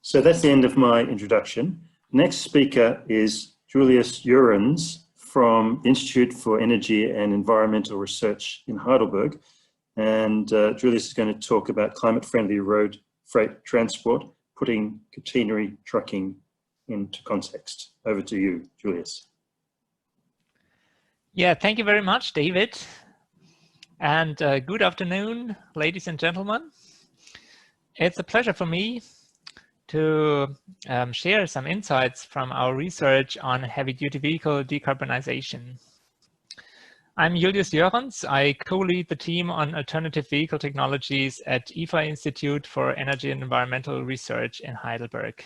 So that's the end of my introduction. Next speaker is Julius Jurens from the Institute for Energy and Environmental Research in Heidelberg. And Julius is going to talk about climate-friendly road freight transport, putting catenary trucking into context. Over to you, Julius. Yeah, thank you very much, David. And good afternoon, ladies and gentlemen. It's a pleasure for me to share some insights from our research on heavy-duty vehicle decarbonization. I'm Julius Jurens. I co-lead the team on alternative vehicle technologies at IFA Institute for Energy and Environmental Research in Heidelberg.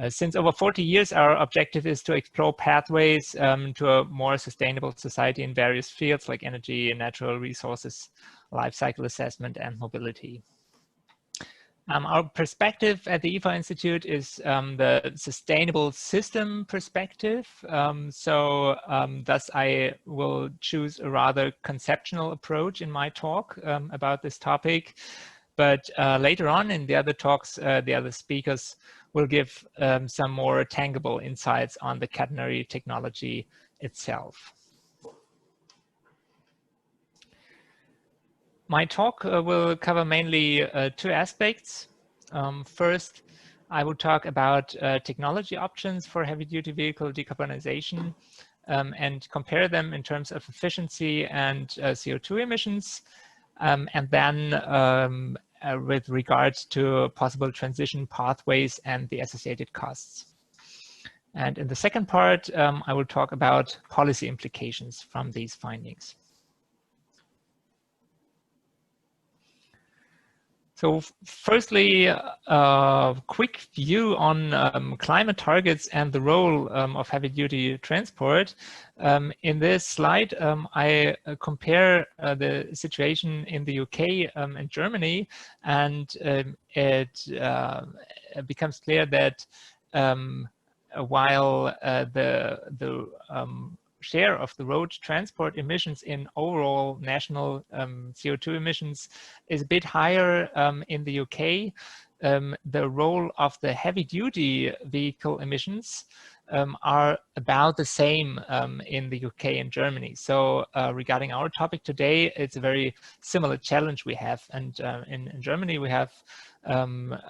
Since over 40 years, our objective is to explore pathways to a more sustainable society in various fields like energy and natural resources, life cycle assessment, and mobility. Our perspective at the IFA Institute is the sustainable system perspective. Thus I will choose a rather conceptual approach in my talk about this topic. But later on in the other talks, the other speakers will give some more tangible insights on the catenary technology itself. My talk will cover mainly two aspects. First, I will talk about technology options for heavy-duty vehicle decarbonization and compare them in terms of efficiency and CO2 emissions. And then with regards to possible transition pathways and the associated costs. And in the second part, I will talk about policy implications from these findings. So firstly, a quick view on climate targets and the role of heavy-duty transport. In this slide, I compare the situation in the UK and Germany, and it becomes clear that while the share of the road transport emissions in overall national CO2 emissions is a bit higher in the UK, the role of the heavy-duty vehicle emissions are about the same in the UK and Germany. So regarding our topic today, it's a very similar challenge we have. And in Germany, we have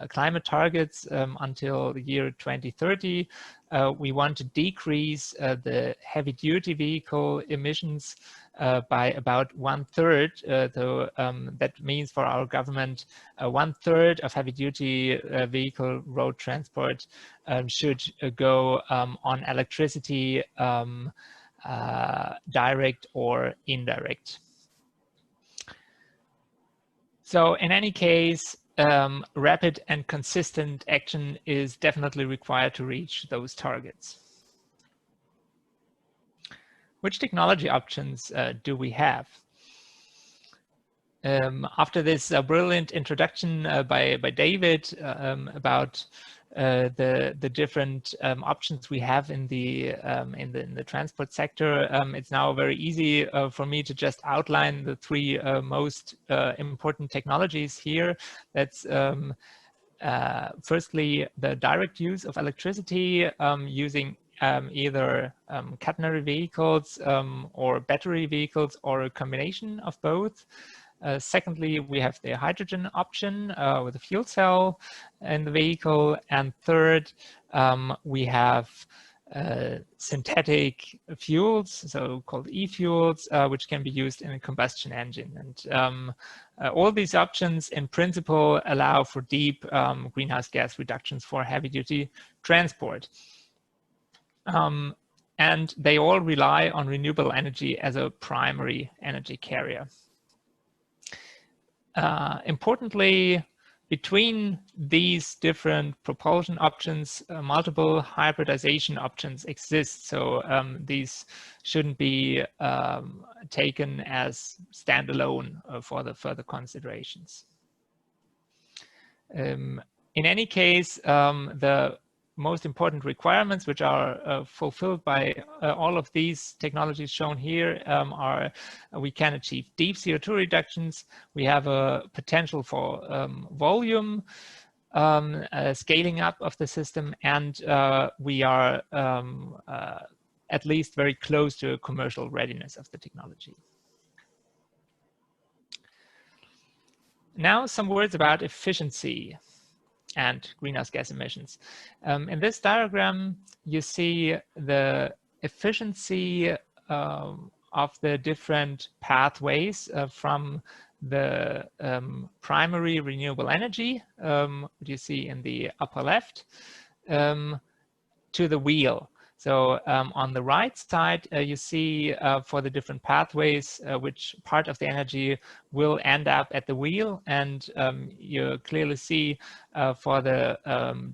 climate targets until the year 2030. We want to decrease the heavy-duty vehicle emissions by about 1/3. That means for our government, 1/3 of heavy-duty vehicle road transport should go on electricity, direct or indirect. So in any case, rapid and consistent action is definitely required to reach those targets. Which technology options do we have? After this brilliant introduction by David about the different options we have in the transport sector, it's now very easy for me to just outline the three most important technologies here. That's firstly the direct use of electricity using either catenary vehicles or battery vehicles or a combination of both. Secondly, we have the hydrogen option with a fuel cell in the vehicle. And third, we have synthetic fuels, so-called e-fuels, which can be used in a combustion engine. And all these options, in principle, allow for deep greenhouse gas reductions for heavy-duty transport. And they all rely on renewable energy as a primary energy carrier. Importantly, between these different propulsion options, multiple hybridization options exist. So these shouldn't be taken as standalone for the further considerations. In any case, the most important requirements which are fulfilled by all of these technologies shown here are we can achieve deep CO2 reductions, we have a potential for volume scaling up of the system, and we are at least very close to commercial readiness of the technology. Now some words about efficiency and greenhouse gas emissions. In this diagram, you see the efficiency of the different pathways from the primary renewable energy, what you see in the upper left, to the wheel. So on the right side, you see for the different pathways, which part of the energy will end up at the wheel. And you clearly see for the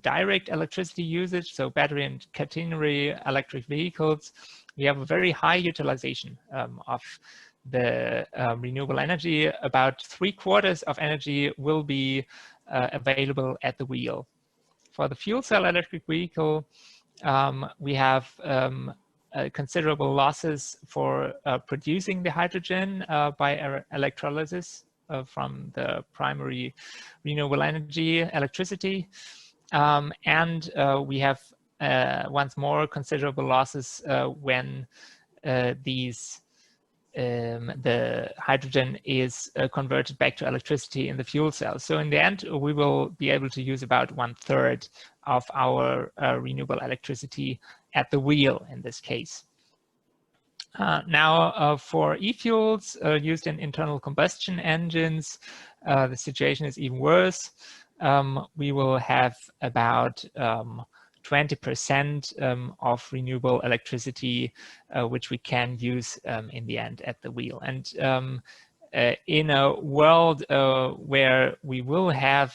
direct electricity usage, so battery and catenary electric vehicles, we have a very high utilization of the renewable energy. About 3/4 of energy will be available at the wheel. For the fuel cell electric vehicle, we have considerable losses for producing the hydrogen by electrolysis from the primary renewable energy electricity. And we have once more considerable losses when the hydrogen is converted back to electricity in the fuel cell. So in the end, we will be able to use about 1/3 of our renewable electricity at the wheel in this case. Now, for e-fuels used in internal combustion engines, the situation is even worse. We will have about 20% of renewable electricity, which we can use in the end at the wheel. And in a world where we will have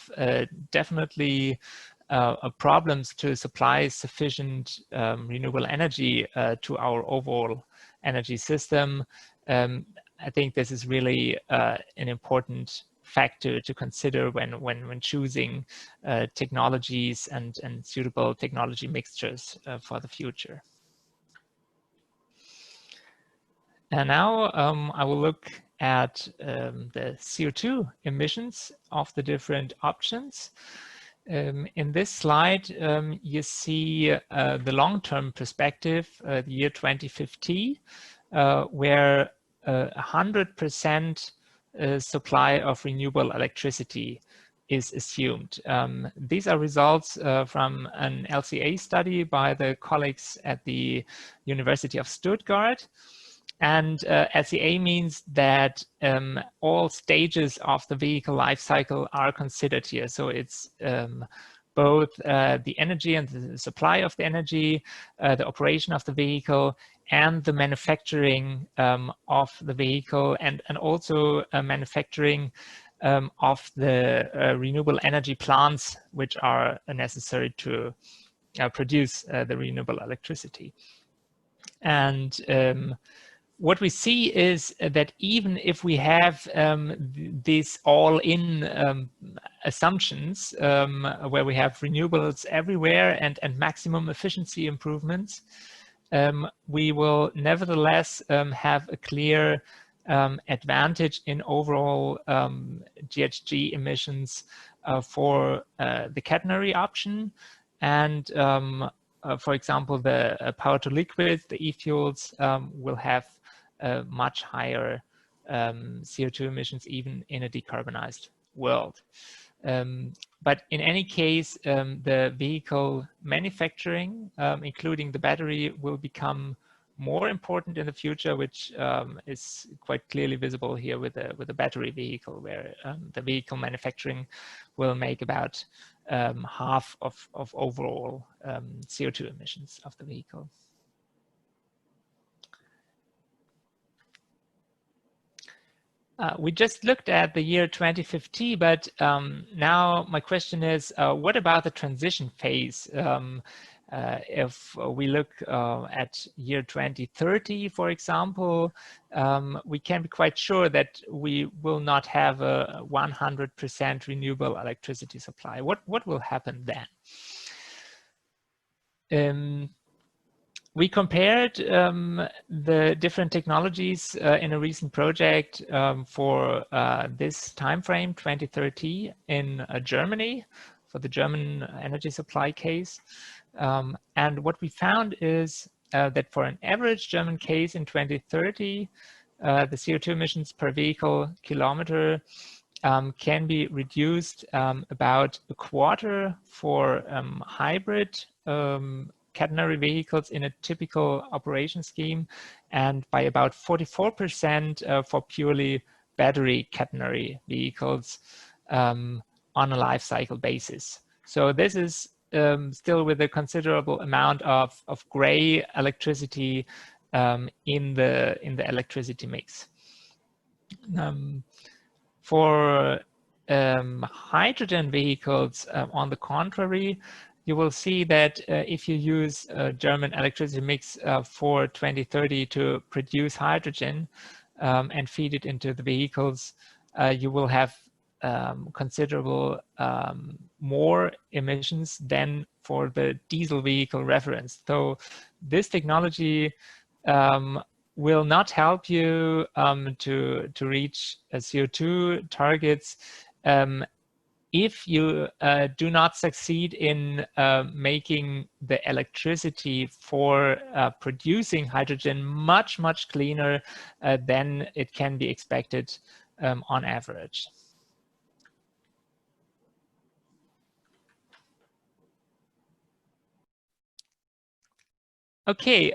definitely problems to supply sufficient renewable energy to our overall energy system, I think this is really an important factor to consider when choosing technologies and suitable technology mixtures for the future. And now I will look at the CO2 emissions of the different options. In this slide, you see the long-term perspective, the year 2050, where 100% supply of renewable electricity is assumed. These are results from an LCA study by the colleagues at the University of Stuttgart. And LCA means that all stages of the vehicle life cycle are considered here. So it's both the energy and the supply of the energy, the operation of the vehicle, and the manufacturing of the vehicle, and also manufacturing of the renewable energy plants, which are necessary to produce the renewable electricity. And what we see is that even if we have these all-in assumptions where we have renewables everywhere and maximum efficiency improvements, we will nevertheless have a clear advantage in overall GHG emissions for the catenary option. And for example, the power to liquid, the e-fuels will have much higher CO2 emissions even in a decarbonized world. But in any case, the vehicle manufacturing, including the battery, will become more important in the future, which is quite clearly visible here with the battery vehicle, where the vehicle manufacturing will make about half of overall CO2 emissions of the vehicle. We just looked at the year 2050, but now my question is, what about the transition phase? If we look at year 2030, for example, we can be quite sure that we will not have a 100% renewable electricity supply. What will happen then? We compared the different technologies in a recent project for this time frame, 2030, in Germany. the German energy supply case. And what we found is that for an average German case in 2030, the CO2 emissions per vehicle kilometer can be reduced about a quarter for hybrid catenary vehicles in a typical operation scheme, and by about 44% for purely battery catenary vehicles on a life cycle basis. So this is still with a considerable amount of gray electricity in the electricity mix. For hydrogen vehicles, on the contrary, you will see that if you use a German electricity mix for 2030 to produce hydrogen and feed it into the vehicles, you will have considerable more emissions than for the diesel vehicle reference. So this technology will not help you to reach CO2 targets if you do not succeed in making the electricity for producing hydrogen much cleaner than it can be expected on average. Okay,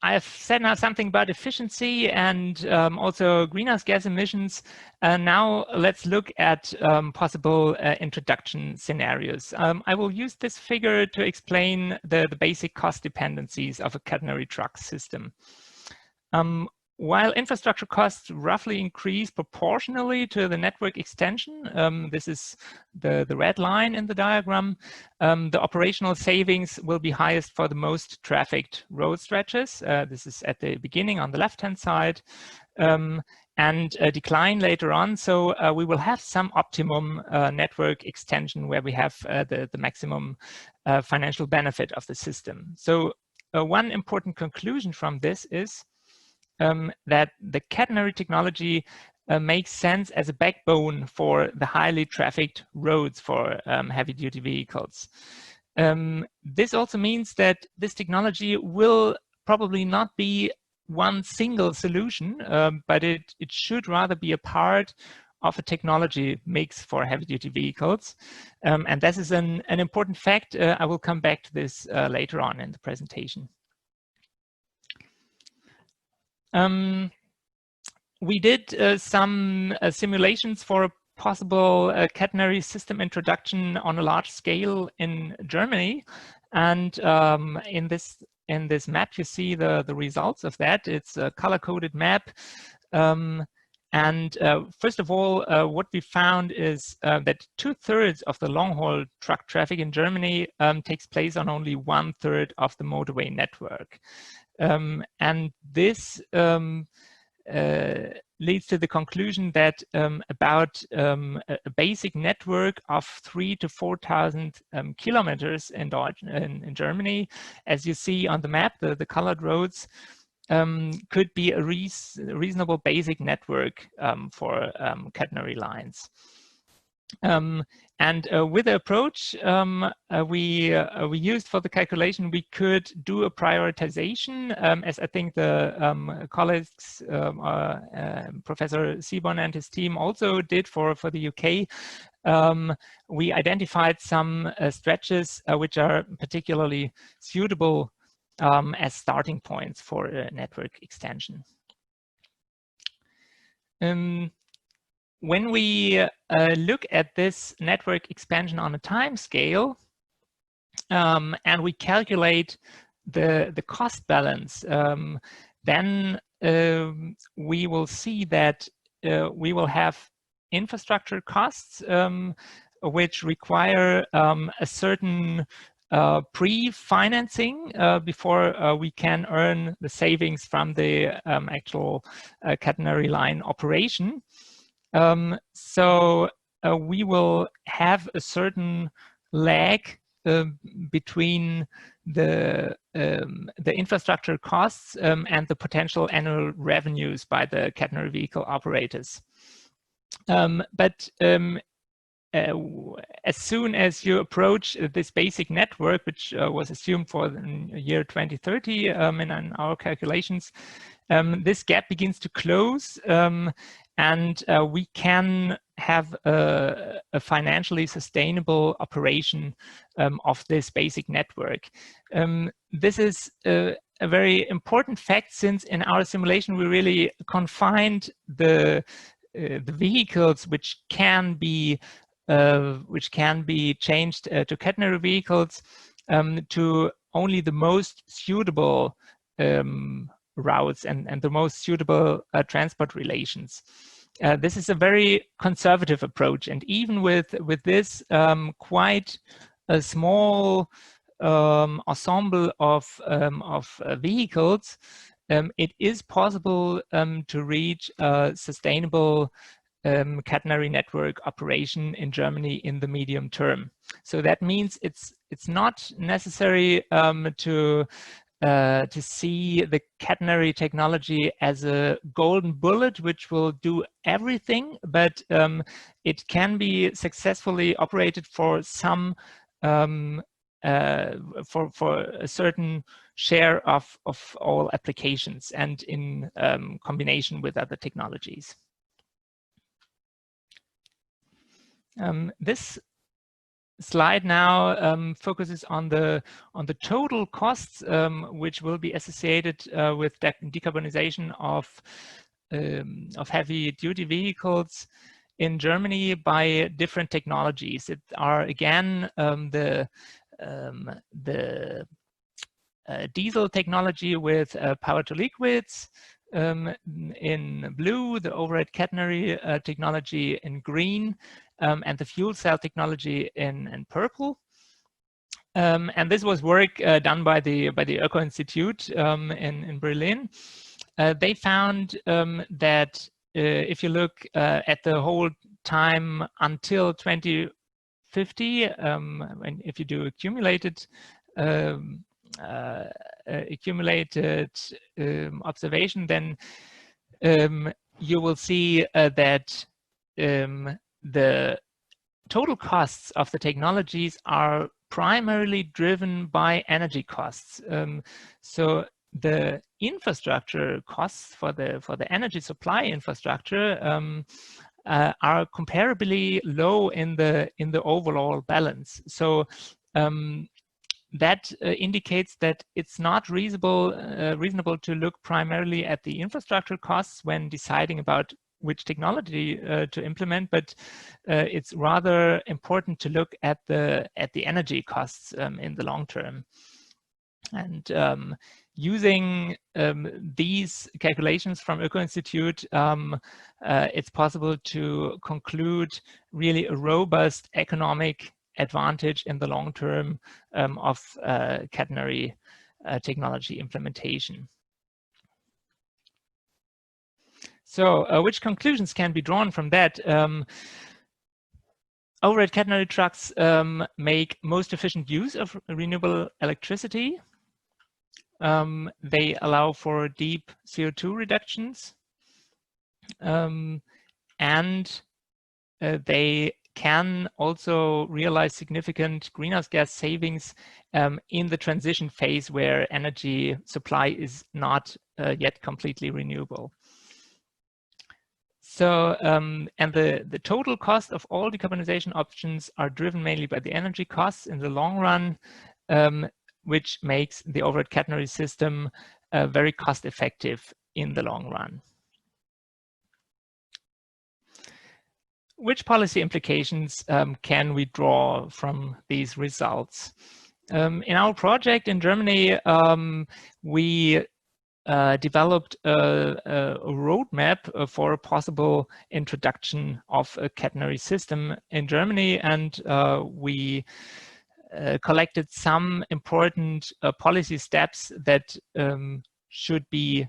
I've said now something about efficiency and also greenhouse gas emissions. Now let's look at possible introduction scenarios. I will use this figure to explain the basic cost dependencies of a catenary truck system. While infrastructure costs roughly increase proportionally to the network extension, this is the red line in the diagram, the operational savings will be highest for the most trafficked road stretches. This is at the beginning on the left-hand side, and decline later on. So we will have some optimum network extension where we have the maximum financial benefit of the system. So one important conclusion from this is that the catenary technology makes sense as a backbone for the highly trafficked roads for heavy-duty vehicles. This also means that this technology will probably not be one single solution, but it should rather be a part of a technology mix for heavy-duty vehicles. And this is an important fact. I will come back to this later on in the presentation. We did some simulations for a possible catenary system introduction on a large scale in Germany, and in this map you see the results of that. It's a color-coded map, and first of all, what we found is that 2/3 of the long-haul truck traffic in Germany takes place on only 1/3 of the motorway network. And this leads to the conclusion that about a basic network of 3,000 to 4,000 kilometers in Germany, as you see on the map, the colored roads, could be a reasonable basic network for catenary lines. And with the approach we used for the calculation, we could do a prioritization, as I think the colleagues, Professor Seaborn and his team also did for the UK. We identified some stretches which are particularly suitable as starting points for a network extension. When we look at this network expansion on a time scale, and we calculate the cost balance, then we will see that we will have infrastructure costs which require a certain pre-financing before we can earn the savings from the actual catenary line operation. So we will have a certain lag between the infrastructure costs and the potential annual revenues by the catenary vehicle operators. But as soon as you approach this basic network, which was assumed for the year 2030 in our calculations, this gap begins to close, and we can have a financially sustainable operation of this basic network. This is a very important fact, since in our simulation we really confined the vehicles which can be changed to catenary vehicles to only the most suitable routes and the most suitable transport relations. This is a very conservative approach, and even with this quite a small ensemble of vehicles, it is possible to reach a sustainable catenary network operation in Germany in the medium term. So that means it's not necessary to see the catenary technology as a golden bullet which will do everything, but it can be successfully operated for some for a certain share of all applications, and in combination with other technologies. This slide now focuses on the total costs which will be associated with decarbonization of heavy-duty vehicles in Germany by different technologies. It are again the diesel technology with power to liquids in blue, the overhead catenary technology in green, and the fuel cell technology in purple. And this was work done by the Öko Institute in Berlin. They found that if you look at the whole time until 2050, and if you do accumulated observation, then you will see that the total costs of the technologies are primarily driven by energy costs. So the infrastructure costs for the energy supply infrastructure are comparably low in the overall balance. So that indicates that it's not reasonable to look primarily at the infrastructure costs when deciding about which technology to implement, but it's rather important to look at the energy costs in the long term. And using these calculations from Öko Institute, it's possible to conclude really a robust economic advantage in the long term of catenary technology implementation. So which conclusions can be drawn from that? Overhead catenary trucks make most efficient use of renewable electricity. They allow for deep CO2 reductions, and they can also realize significant greenhouse gas savings in the transition phase where energy supply is not yet completely renewable. So, and the total cost of all decarbonization options are driven mainly by the energy costs in the long run, which makes the overhead catenary system very cost effective in the long run. Which policy implications can we draw from these results? In our project in Germany, we developed a roadmap for a possible introduction of a catenary system in Germany, and we collected some important policy steps that should be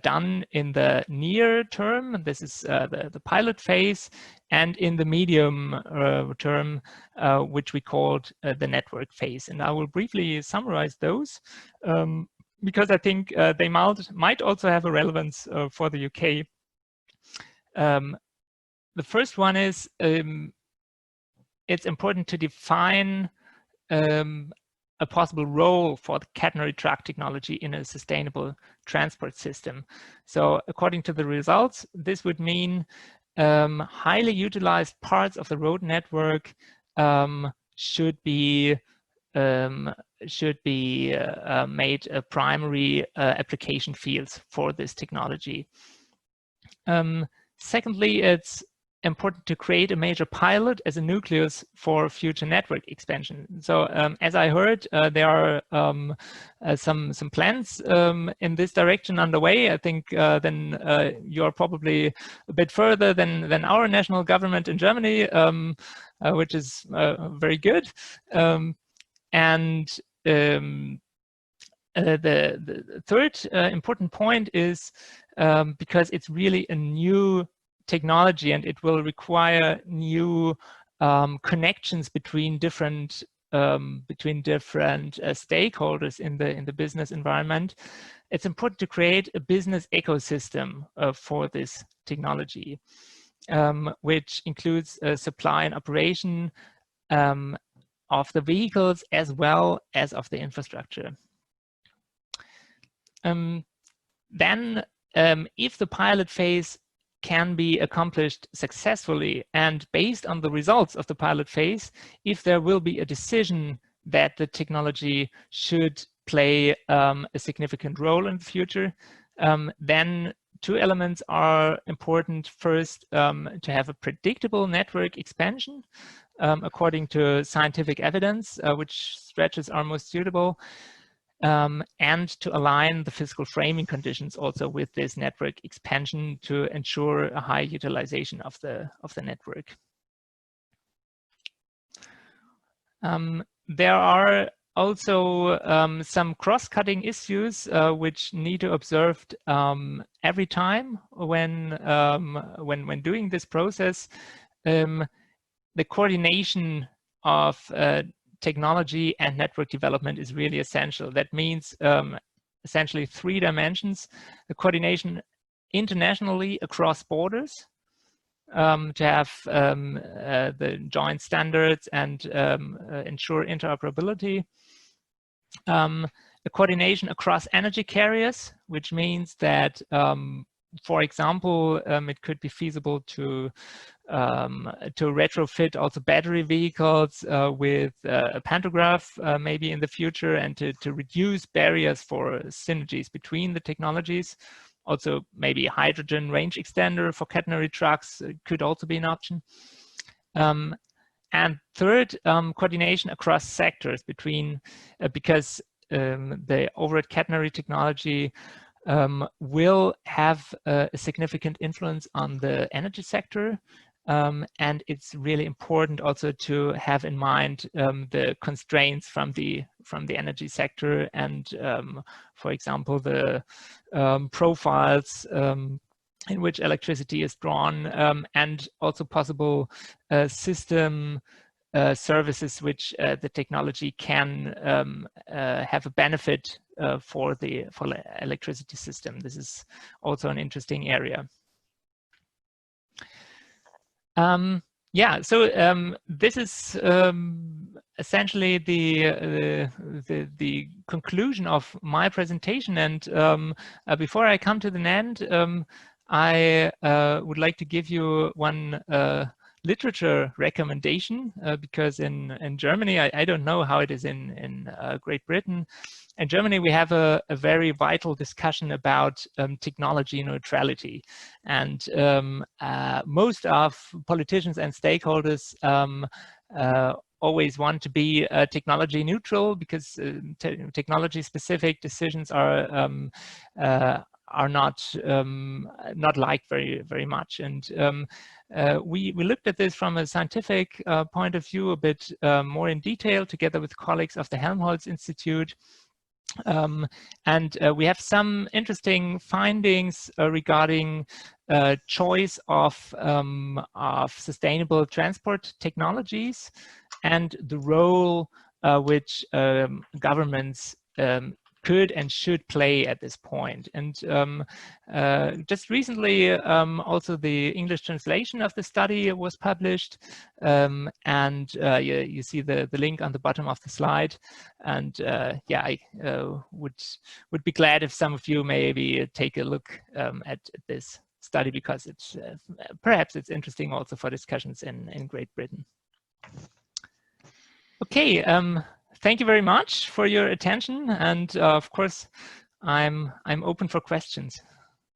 done in the near term. This is the pilot phase, and in the medium term, which we called the network phase. And I will briefly summarize those because I think they might also have a relevance for the UK. The first one is it's important to define a possible role for the catenary track technology in a sustainable transport system. So according to the results, this would mean highly utilized parts of the road network should be made primary application fields for this technology. Secondly, it's important to create a major pilot as a nucleus for future network expansion. So as I heard, there are some plans in this direction underway. I think then you're probably a bit further than our national government in Germany, which is very good. The third important point is because it's really a new technology and it will require new connections between different stakeholders in the business environment. It's important to create a business ecosystem for this technology, which includes supply and operation of the vehicles as well as of the infrastructure. Then, if the pilot phase can be accomplished successfully and based on the results of the pilot phase, if there will be a decision that the technology should play a significant role in the future, then two elements are important. First, to have a predictable network expansion according to scientific evidence, which stretches are most suitable. And to align the physical framing conditions also with this network expansion to ensure a high utilization of the network. There are also some cross-cutting issues which need to be observed every time when doing this process. The coordination of technology and network development is really essential. That means essentially three dimensions: the coordination internationally across borders, to have the joint standards and ensure interoperability. The coordination across energy carriers, which means that for example, it could be feasible to retrofit also battery vehicles with a pantograph maybe in the future, and to reduce barriers for synergies between the technologies. Also, maybe a hydrogen range extender for catenary trucks could also be an option. And third, coordination across sectors between, because the overhead catenary technology will have a significant influence on the energy sector, and it's really important also to have in mind the constraints from the energy sector, and for example the profiles in which electricity is drawn, and also possible system services which the technology can have a benefit for the electricity system. This is also an interesting area. Yeah, so this is essentially the conclusion of my presentation. And before I come to the end, I would like to give you one literature recommendation, because in Germany, I don't know how it is in Great Britain. In Germany, we have a very vital discussion about technology neutrality, and most of politicians and stakeholders always want to be technology neutral, because technology-specific decisions are not liked very much. And we looked at this from a scientific point of view a bit more in detail, together with colleagues of the Helmholtz Institute. And we have some interesting findings regarding choice of sustainable transport technologies, and the role which governments could and should play at this point. And just recently, also the English translation of the study was published, and you see the link on the bottom of the slide. And yeah, I would be glad if some of you maybe take a look at this study, because it's perhaps it's interesting also for discussions in Great Britain. Okay, thank you very much for your attention, and of course, I'm open for questions.